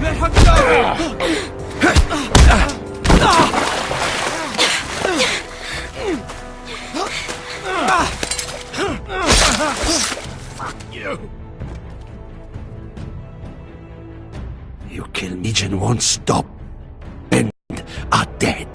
Let her go! Fuck you! You kill Mijin won't stop. And are dead.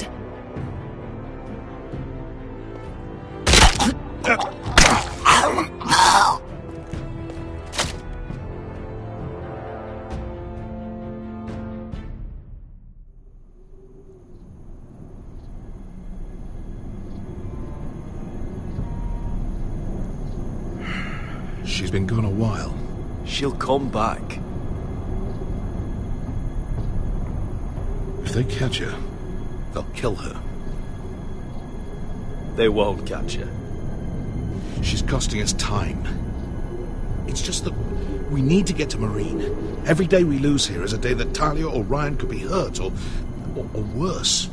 She's been gone a while. She'll come back. If they catch her, they'll kill her. They won't catch her. She's costing us time. It's just that we need to get to Marine. Every day we lose here is a day that Talia or Ryan could be hurt, or worse.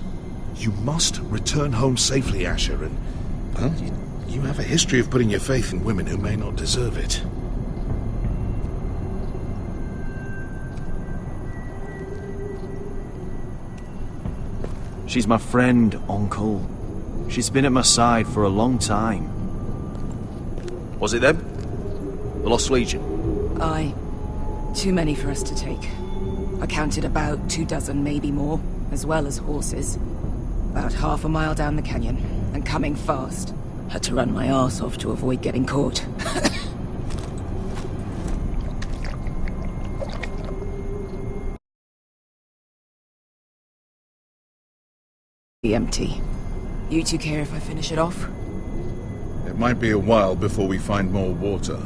You must return home safely, Asher, and well, you have a history of putting your faith in women who may not deserve it. She's my friend, Uncle. She's been at my side for a long time. Was it them? The Lost Legion? Aye. Too many for us to take. I counted about 24, maybe more, as well as horses. About half a mile down the canyon, and coming fast. Had to run my arse off to avoid getting caught. Be empty. You two care if I finish it off? It might be a while before we find more water.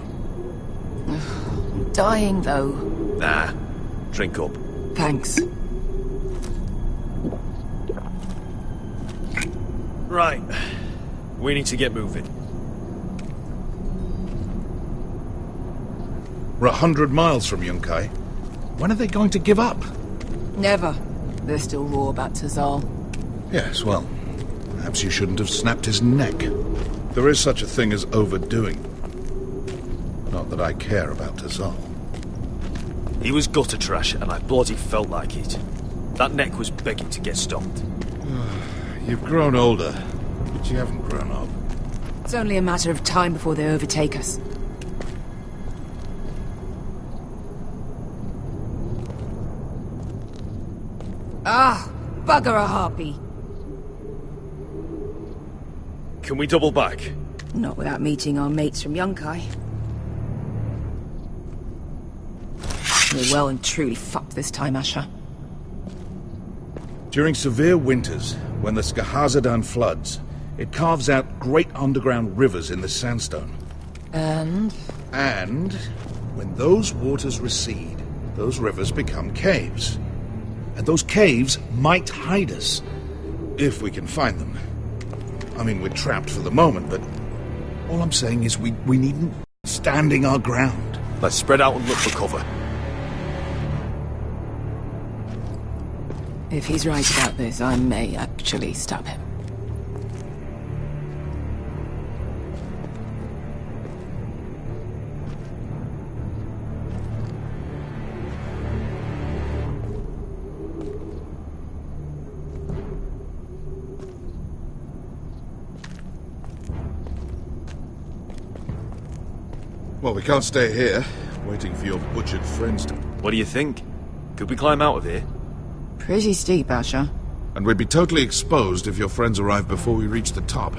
I'm dying, though. Nah. Drink up. Thanks. Right. We need to get moving. We're 100 miles from Yunkai. When are they going to give up? Never. They're still raw about Tazal. Yes, well, perhaps you shouldn't have snapped his neck. There is such a thing as overdoing. Not that I care about Tazal. He was gutter trash, and I bloody felt like it. That neck was begging to get stomped. You've grown older, but you haven't grown up. It's only a matter of time before they overtake us. Ah, bugger a harpy. Can we double back? Not without meeting our mates from Yunkai. We're well and truly fucked this time, Asher. During severe winters, when the Skahazadan floods, it carves out great underground rivers in the sandstone. And when those waters recede, those rivers become caves. And those caves might hide us, if we can find them. I mean, we're trapped for the moment, but all I'm saying is we needn't standing our ground. Let's spread out and look for cover. if he's right about this, I may actually stop him. Well, we can't stay here, waiting for your butchered friends to... What do you think? Could we climb out of here? Pretty steep, Asher. And we'd be totally exposed if your friends arrive before we reach the top.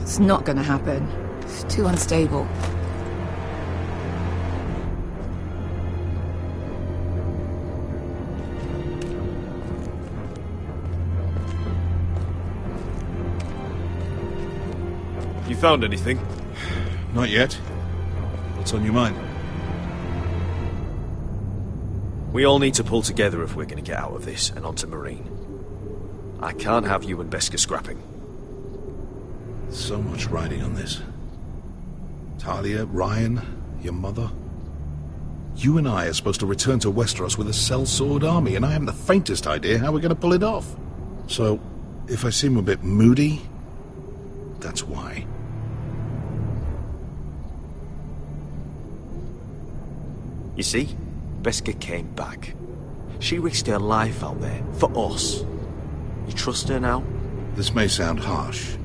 It's not gonna happen. It's too unstable. You found anything? Not yet. What's on your mind? We all need to pull together if we're going to get out of this and onto Marine. I can't have you and Beskha scrapping. So much riding on this. Talia, Ryan, your mother. You and I are supposed to return to Westeros with a sellsword army, and I haven't the faintest idea how we're going to pull it off. So, If I seem a bit moody, that's why. You see, Beskha came back. She risked her life out there, for us. You trust her now? This may sound harsh,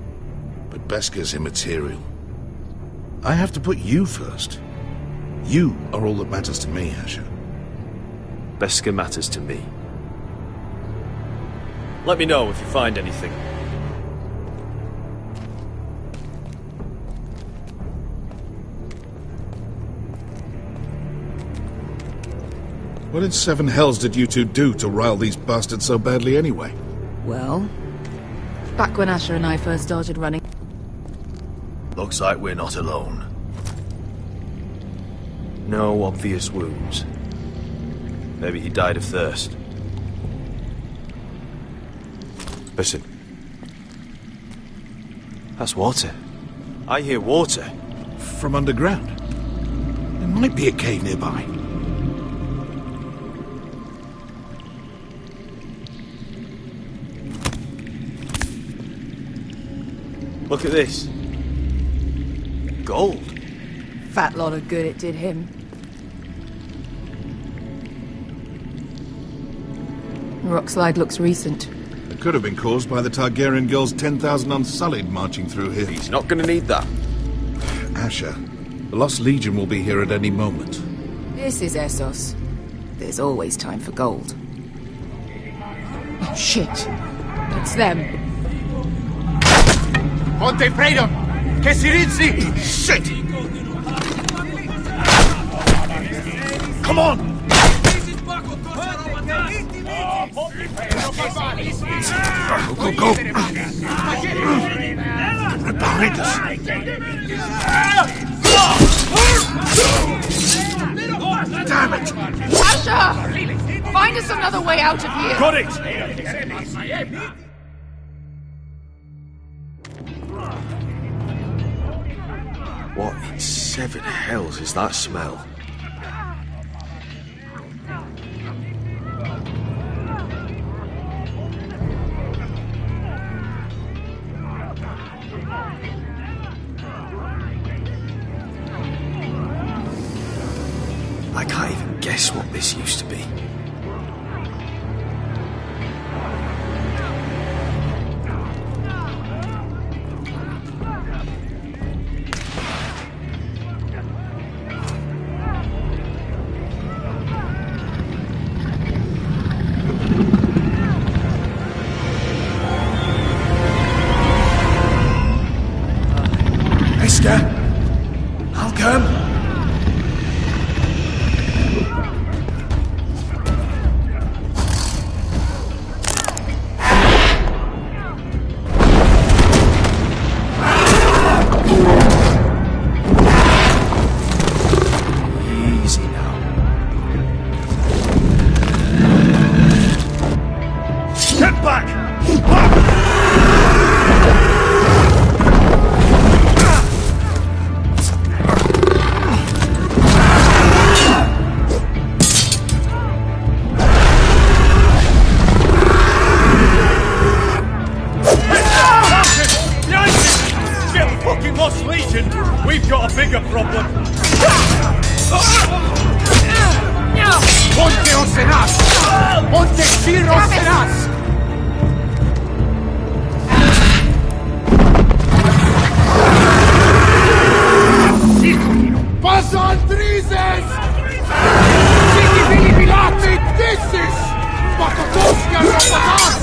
but Beskha's immaterial. I have to put you first. You are all that matters to me, Asher. Beskha matters to me. Let me know if you find anything. What in seven hells did you two do to rile these bastards so badly anyway? Well, back when Asher and I first started running... Looks like we're not alone. No obvious wounds. Maybe he died of thirst. Listen. That's water. I hear water. From underground. There might be a cave nearby. Look at this. Gold. Fat lot of good it did him. The rockslide looks recent. It could have been caused by the Targaryen girls 10,000 Unsullied marching through here. He's not gonna need that. Asher, the Lost Legion will be here at any moment. This is Essos. There's always time for gold. Oh, shit. It's them. Monte Freedom! Che si rizzi! Shit! Come on! Go, go, go! Right behind us! Damn it! Asher! Find us another way out of here! Got it! What in seven hells is that smell? I can't even guess what this used to be. I'll come. Easy now. Get back! Lost Legion, we've got a bigger problem. Ponte Osenas! Ponte Ciro Osenas! Passa Andrises! Siki Vili Vilati, this is Pakotovska Rapatas!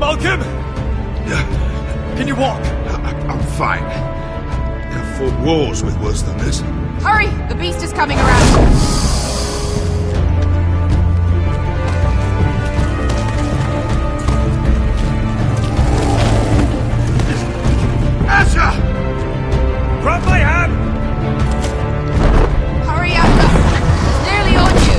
Malcolm! Can you walk? I'm fine. I've fought wars with worse than this. Hurry! The beast is coming around! Grab my hand! Hurry up! It's nearly on you!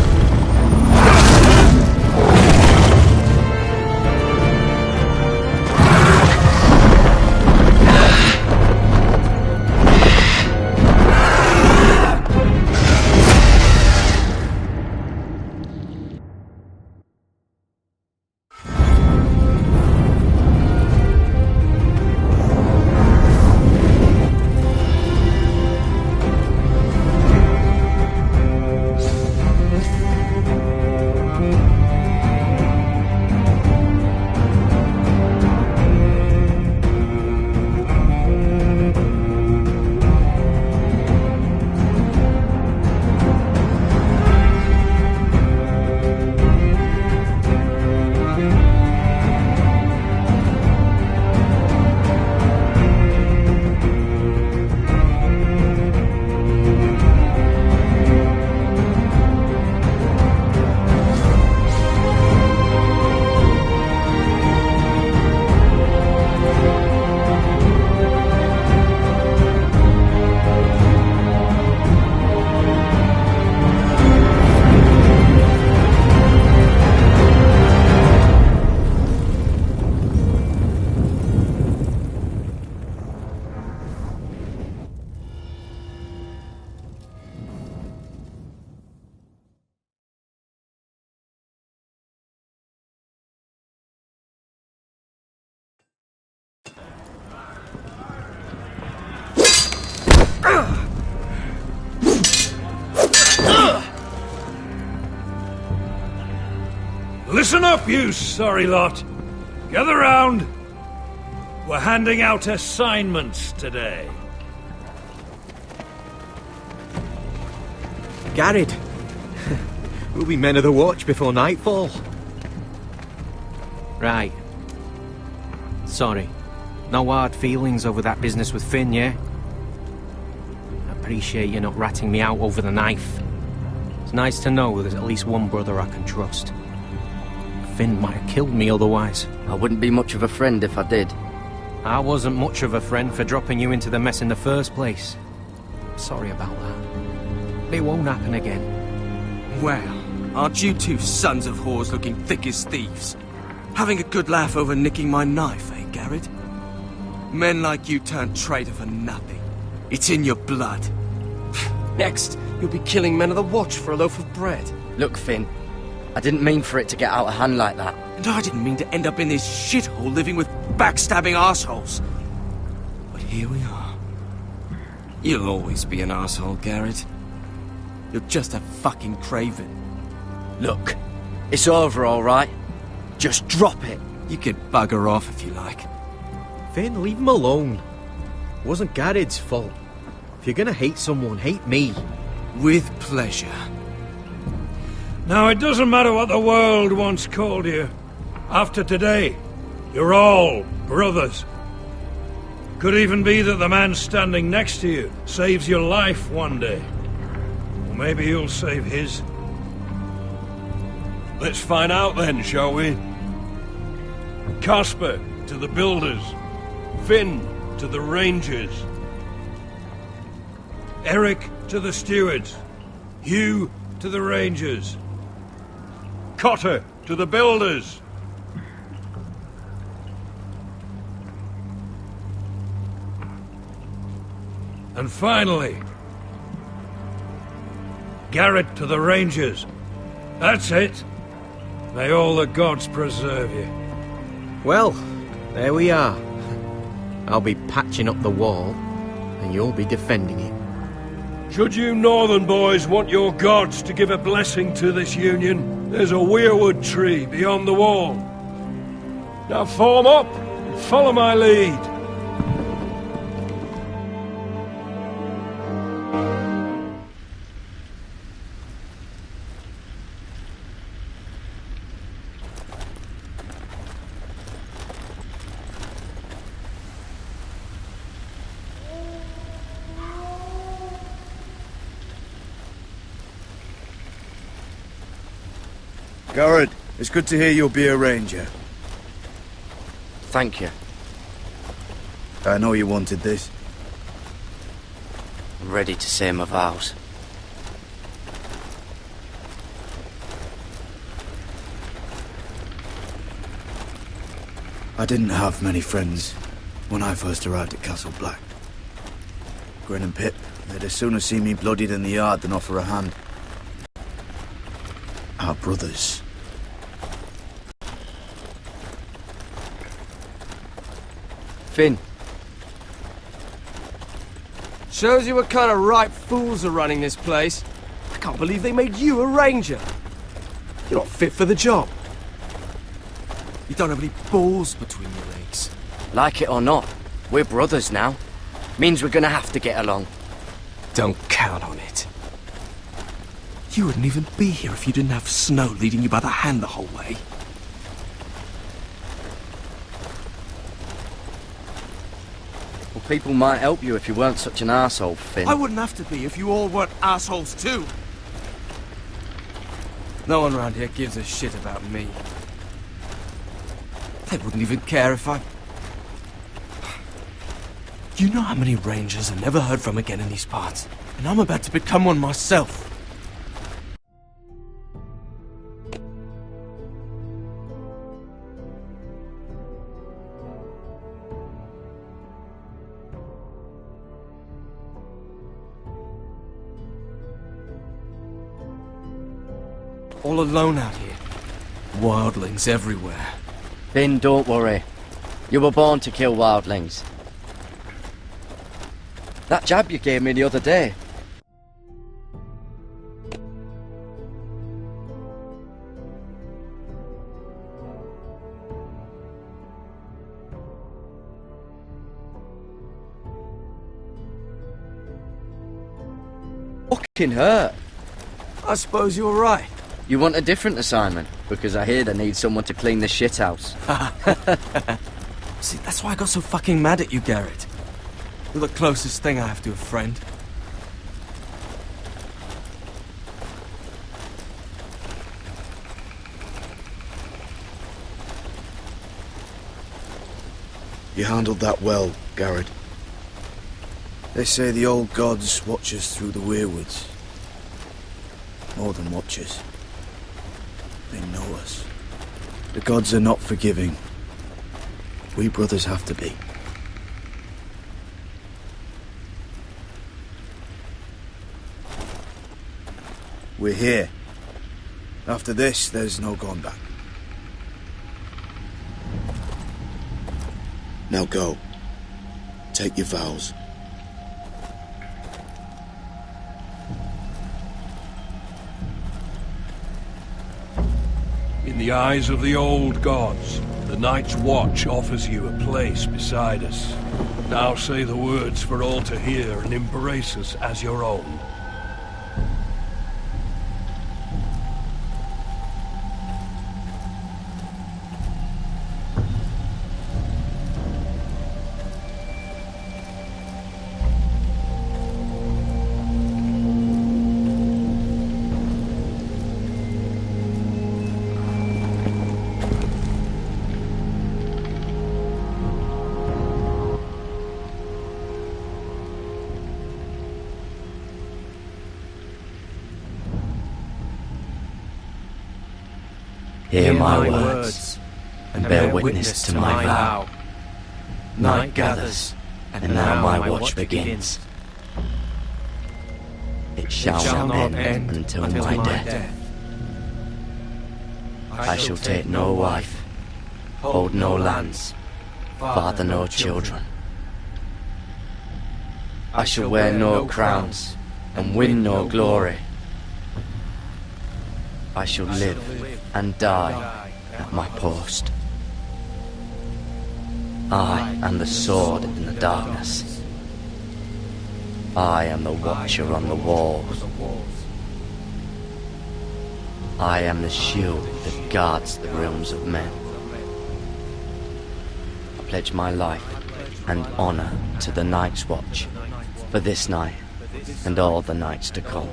Listen up, you sorry lot. Gather round. We're handing out assignments today. Garrett. We'll be men of the watch before nightfall. Right. Sorry. No hard feelings over that business with Finn, yeah? I appreciate you not ratting me out over the knife. It's nice to know there's at least one brother I can trust. Finn might have killed me otherwise. I wouldn't be much of a friend if I did. I wasn't much of a friend for dropping you into the mess in the first place. Sorry about that. It won't happen again. Well, aren't you two sons of whores looking thick as thieves? Having a good laugh over nicking my knife, eh, Garrett? Men like you turn traitor for nothing. It's in your blood. Next, you'll be killing men of the watch for a loaf of bread. Look, Finn, I didn't mean for it to get out of hand like that. And I didn't mean to end up in this shithole living with backstabbing assholes. But here we are. You'll always be an asshole, Garrett. You're just a fucking craven. Look, it's over, all right? Just drop it. You could bugger off if you like. Finn, leave him alone. It wasn't Garrett's fault. If you're gonna hate someone, hate me. With pleasure. Now, it doesn't matter what the world once called you. After today, you're all brothers. Could even be that the man standing next to you saves your life one day. Or maybe you'll save his. Let's find out then, shall we? Casper to the builders. Finn to the rangers. Eric to the stewards. Hugh to the rangers. Cotter to the builders. And finally, Garrett to the rangers. That's it. May all the gods preserve you. Well, there we are. I'll be patching up the wall, and you'll be defending it. Should you northern boys want your gods to give a blessing to this union, there's a weirwood tree beyond the wall. Now form up and follow my lead. Garrett, it's good to hear you'll be a ranger. Thank you. I know you wanted this. I'm ready to say my vows. I didn't have many friends when I first arrived at Castle Black. Grin and Pip, they'd as soon have seen me bloodied in the yard than offer a hand. Our brothers. Finn. Shows you what kind of ripe fools are running this place. I can't believe they made you a ranger. You're not fit for the job. You don't have any balls between your legs. Like it or not, we're brothers now. Means we're gonna have to get along. Don't count on it. You wouldn't even be here if you didn't have Snow leading you by the hand the whole way. Well, people might help you if you weren't such an arsehole, Finn. I wouldn't have to be if you all weren't assholes too. No one around here gives a shit about me. They wouldn't even care if I... You know how many rangers I never heard from again in these parts? And I'm about to become one myself. All alone out here. Wildlings everywhere. Finn, don't worry. You were born to kill wildlings. That jab you gave me the other day. Fucking hurt. I suppose you're right. You want a different assignment? Because I hear they need someone to clean the shithouse. See, that's why I got so fucking mad at you, Garrett. You're the closest thing I have to a friend. You handled that well, Garrett. They say the old gods watch us through the weirwoods. More than watchers. They know us. The gods are not forgiving. We brothers have to be. We're here. After this, there's no going back. Now go. Take your vows. In the eyes of the old gods, the Night's Watch offers you a place beside us. Now say the words for all to hear and embrace us as your own. Hear my words, and bear witness to my vow. Night gathers, and now my watch begins. It shall not end until my death. I shall take no wife, hold no lands, father no children. I shall wear no crowns, and win no glory. I shall live and die at my post. I am the sword in the darkness. I am the watcher on the walls. I am the shield that guards the realms of men. I pledge my life and honor to the Night's Watch for this night and all the nights to come.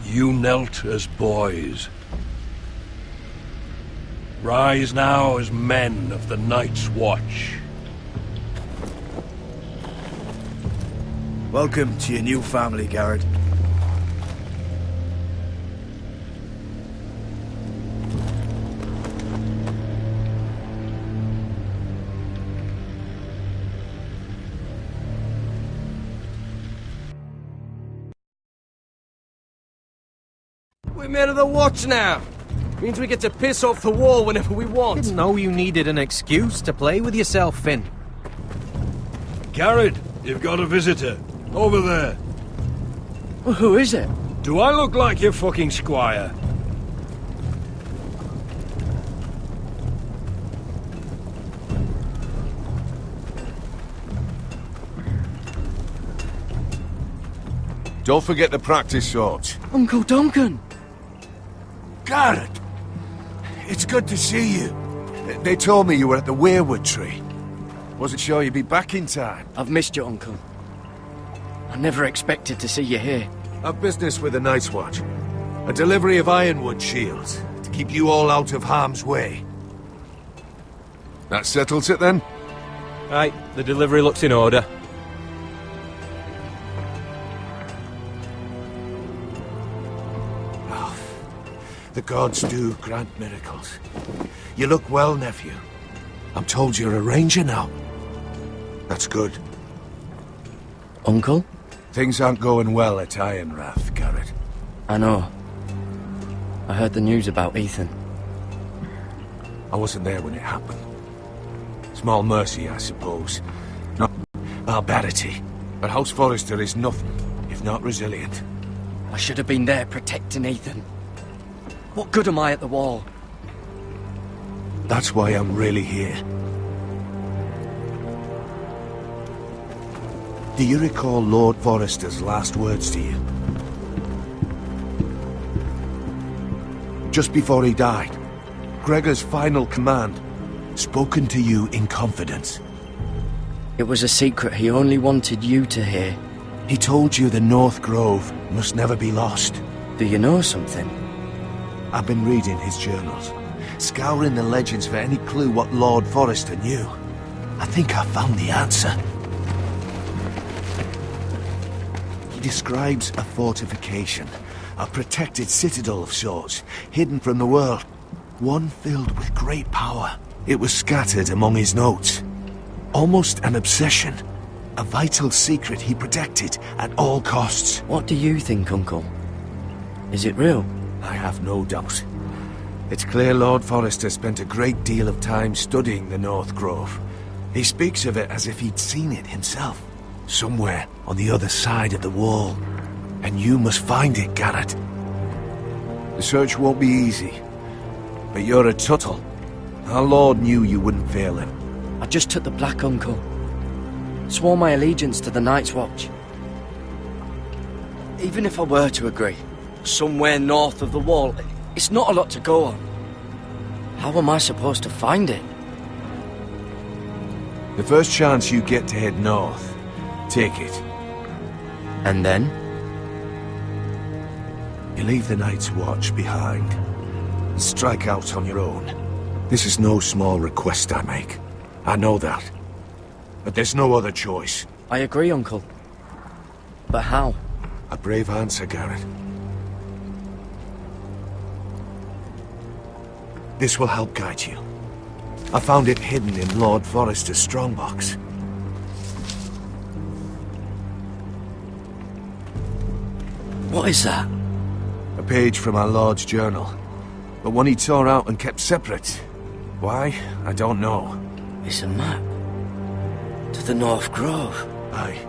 You knelt as boys. Rise now as men of the Night's Watch. Welcome to your new family, Garrett. We're men of the Watch now. Means we get to piss off the wall whenever we want. Didn't know you needed an excuse to play with yourself, Finn. Garrett, you've got a visitor. Over there. Well, who is it? Do I look like your fucking squire? Don't forget the practice swords. Uncle Duncan! Garrett! It's good to see you. They told me you were at the Weirwood tree. Wasn't sure you'd be back in time. I've missed you, Uncle. I never expected to see you here. I've business with the Night's Watch. A delivery of ironwood shields to keep you all out of harm's way. That settles it then? Right, the delivery looks in order. The gods do grant miracles. You look well, nephew. I'm told you're a ranger now. That's good. Uncle? Things aren't going well at Ironrath, Garrett. I know. I heard the news about Ethan. I wasn't there when it happened. Small mercy, I suppose. Not barbarity. But House Forrester is nothing, if not resilient. I should have been there protecting Ethan. What good am I at the wall? That's why I'm really here. Do you recall Lord Forrester's last words to you? Just before he died, Gregor's final command, spoken to you in confidence. It was a secret he only wanted you to hear. He told you the North Grove must never be lost. Do you know something? I've been reading his journals, scouring the legends for any clue what Lord Forrester knew. I think I found the answer. He describes a fortification, a protected citadel of sorts, hidden from the world. One filled with great power. It was scattered among his notes. Almost an obsession. A vital secret he protected at all costs. What do you think, Uncle? Is it real? I have no doubt. It's clear Lord Forrester spent a great deal of time studying the North Grove. He speaks of it as if he'd seen it himself, somewhere on the other side of the wall. And you must find it, Garrett. The search won't be easy, but you're a Tuttle. Our Lord knew you wouldn't fail him. I just took the black, Uncle. Swore my allegiance to the Night's Watch. Even if I were to agree, somewhere north of the wall, it's not a lot to go on. How am I supposed to find it? The first chance you get to head north, take it. And then? You leave the Night's Watch behind, and strike out on your own. This is no small request I make. I know that. But there's no other choice. I agree, Uncle. But how? A brave answer, Garrett. This will help guide you. I found it hidden in Lord Forrester's strongbox. What is that? A page from our Lord's journal. But one he tore out and kept separate. Why? I don't know. It's a map. To the North Grove. Aye.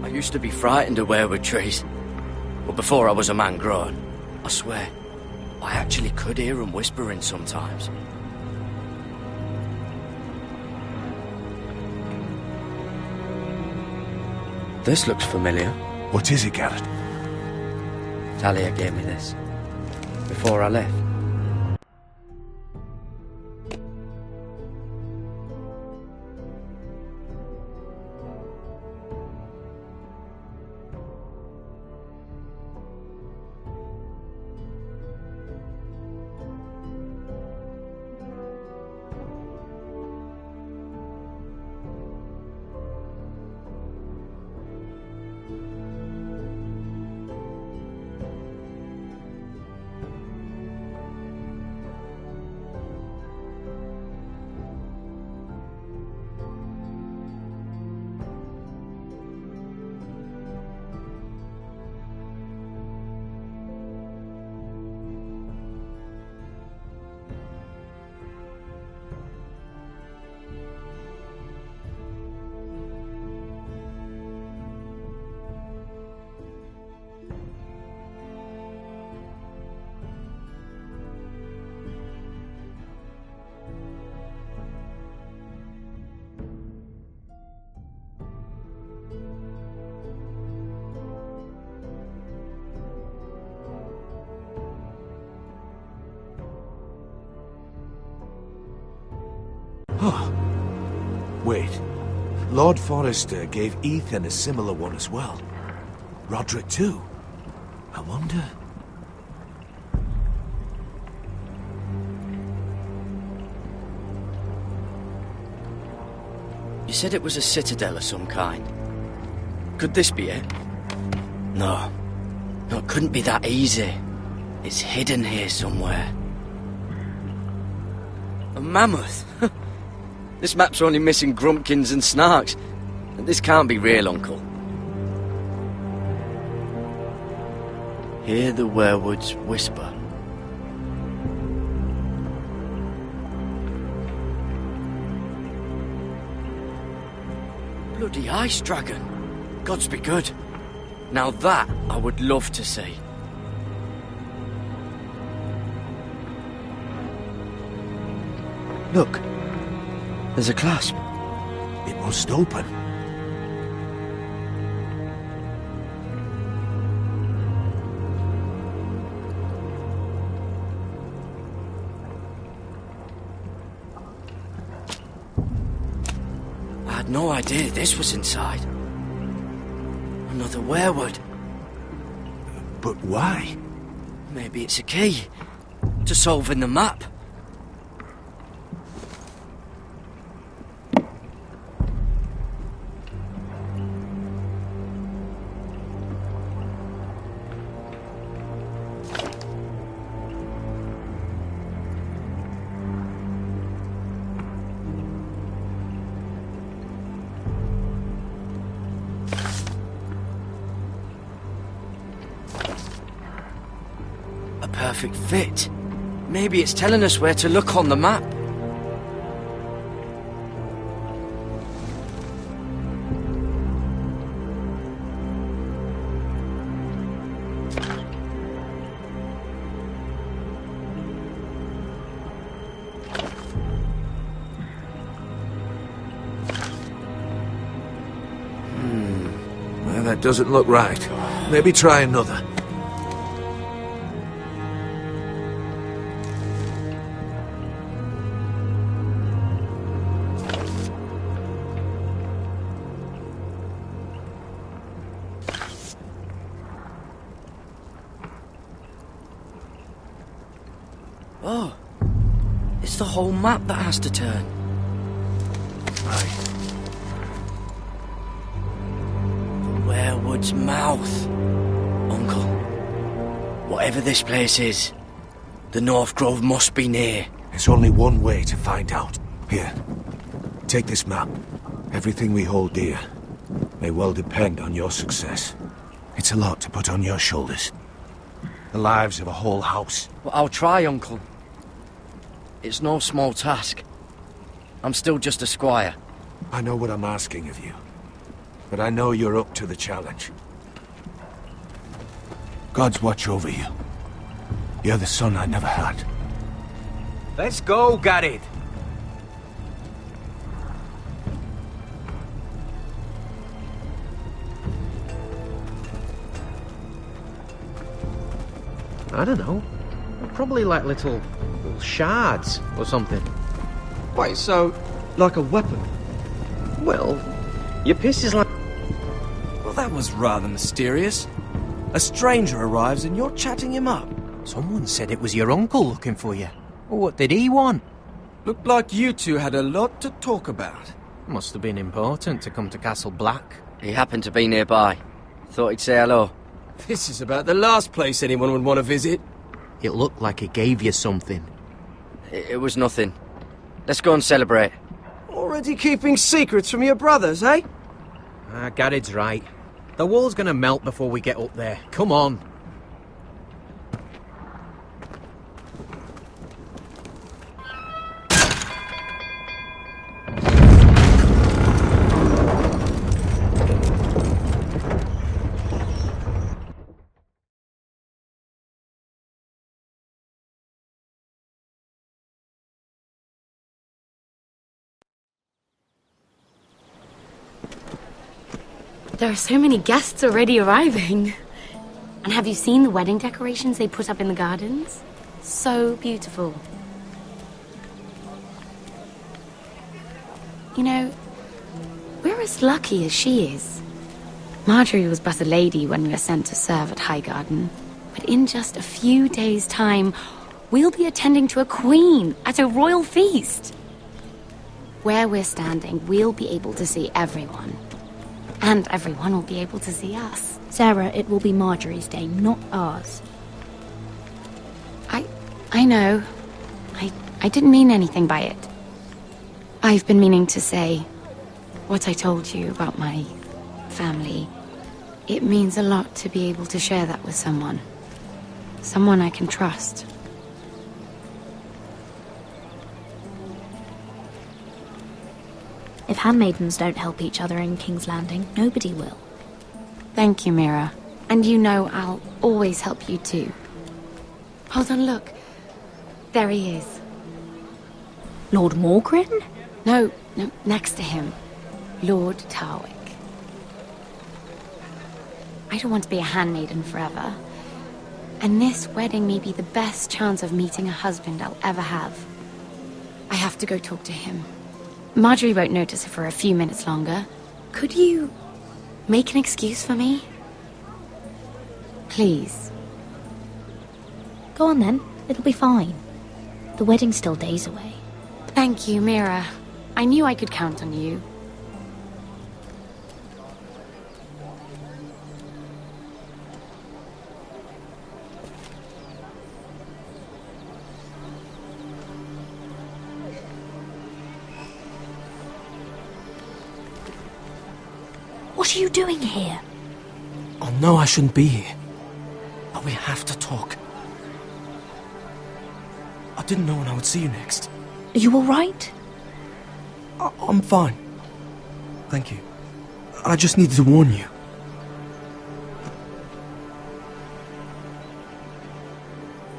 I used to be frightened of weirwood trees. But before I was a man grown, I swear, I actually could hear them whispering sometimes. This looks familiar. What is it, Garrett? Talia gave me this. Before I left. Oh. Wait. Lord Forrester gave Ethan a similar one as well. Roderick too. I wonder... You said it was a citadel of some kind. Could this be it? No. No, it couldn't be that easy. It's hidden here somewhere. A mammoth? This map's only missing grumpkins and snarks. This can't be real, Uncle. Hear the werewoods whisper. Bloody ice dragon. Gods be good. Now that I would love to see. Look. There's a clasp. It must open. I had no idea this was inside. Another werewood. But why? Maybe it's a key to solving the map. Perfect fit. Maybe it's telling us where to look on the map. Well, that doesn't look right. Maybe try another. Oh, it's the whole map that has to turn. Right. The werewood's mouth. Uncle, whatever this place is, the North Grove must be near. There's only one way to find out. Here, take this map. Everything we hold dear may well depend on your success. It's a lot to put on your shoulders. The lives of a whole house. Well, I'll try, Uncle. It's no small task. I'm still just a squire. I know what I'm asking of you, but I know you're up to the challenge. Gods watch over you. You're the son I never had. Let's go, Gared. I don't know. Probably like little shards or something. Wait, so, like a weapon? Well, your piss is like... Well, that was rather mysterious. A stranger arrives and you're chatting him up. Someone said it was your uncle looking for you. Well, what did he want? Looked like you two had a lot to talk about. Must have been important to come to Castle Black. He happened to be nearby. Thought he'd say hello. This is about the last place anyone would want to visit. It looked like he gave you something. It was nothing. Let's go and celebrate. Already keeping secrets from your brothers, eh? Gared's right. The wall's gonna melt before we get up there. Come on. There are so many guests already arriving. And have you seen the wedding decorations they put up in the gardens? So beautiful. You know, we're as lucky as she is. Marjorie was but a lady when we were sent to serve at Highgarden. But in just a few days' time, we'll be attending to a queen at a royal feast. Where we're standing, we'll be able to see everyone. And everyone will be able to see us. Sarah, it will be Marjorie's day, not ours. I know. I didn't mean anything by it. I've been meaning to say what I told you about my family. It means a lot to be able to share that with someone. Someone I can trust. If handmaidens don't help each other in King's Landing, nobody will. Thank you, Mira. And you know I'll always help you too. Hold on, look. There he is. Lord Morgrin? No, next to him. Lord Tarwick. I don't want to be a handmaiden forever. And this wedding may be the best chance of meeting a husband I'll ever have. I have to go talk to him. Marjorie won't notice it for a few minutes longer. Could you make an excuse for me? Please. Go on then. It'll be fine. The wedding's still days away. Thank you, Mira. I knew I could count on you. What are you doing here? I know I shouldn't be here, but we have to talk. I didn't know when I would see you next. Are you all right? I'm fine. Thank you. I just needed to warn you.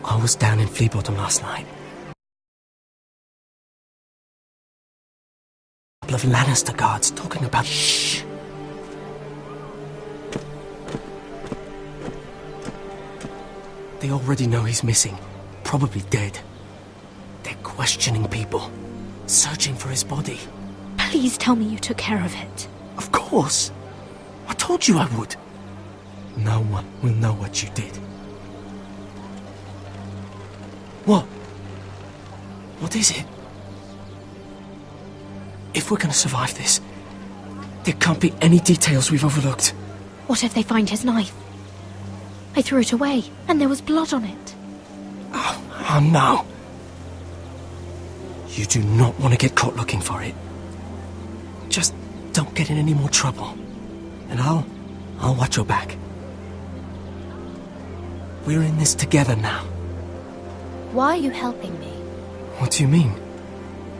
I was down in Fleabottom last night. A couple of Lannister guards talking about... Shh! They already know he's missing. Probably dead. They're questioning people. Searching for his body. Please tell me you took care of it. Of course. I told you I would. No one will know what you did. What? What is it? If we're gonna survive this, there can't be any details we've overlooked. What if they find his knife? I threw it away, and there was blood on it. Oh no. You do not want to get caught looking for it. Just don't get in any more trouble. And I'll watch your back. We're in this together now. Why are you helping me? What do you mean?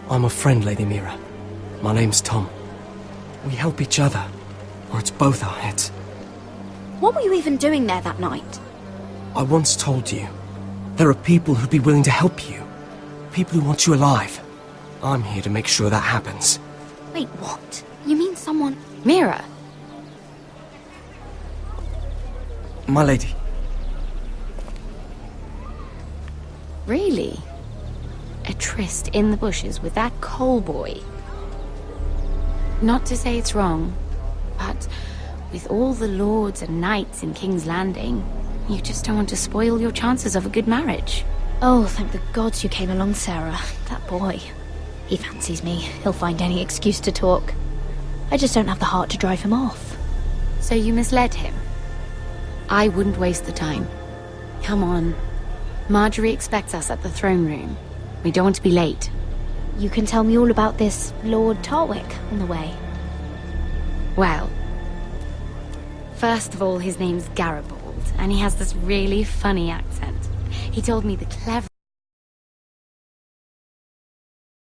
I'm a friend, Lady Mira. My name's Tom. We help each other, or it's both our heads. What were you even doing there that night? I once told you, there are people who'd be willing to help you. People who want you alive. I'm here to make sure that happens. Wait, what? You mean someone... Mira! My lady. Really? A tryst in the bushes with that Cole boy? Not to say it's wrong, but with all the lords and knights in King's Landing, you just don't want to spoil your chances of a good marriage. Oh, thank the gods you came along, Sarah. That boy. He fancies me. He'll find any excuse to talk. I just don't have the heart to drive him off. So you misled him? I wouldn't waste the time. Come on. Marjorie expects us at the throne room. We don't want to be late. You can tell me all about this Lord Tarwick on the way. Well, first of all, his name's Garibald, and he has this really funny accent. He told me the cleverest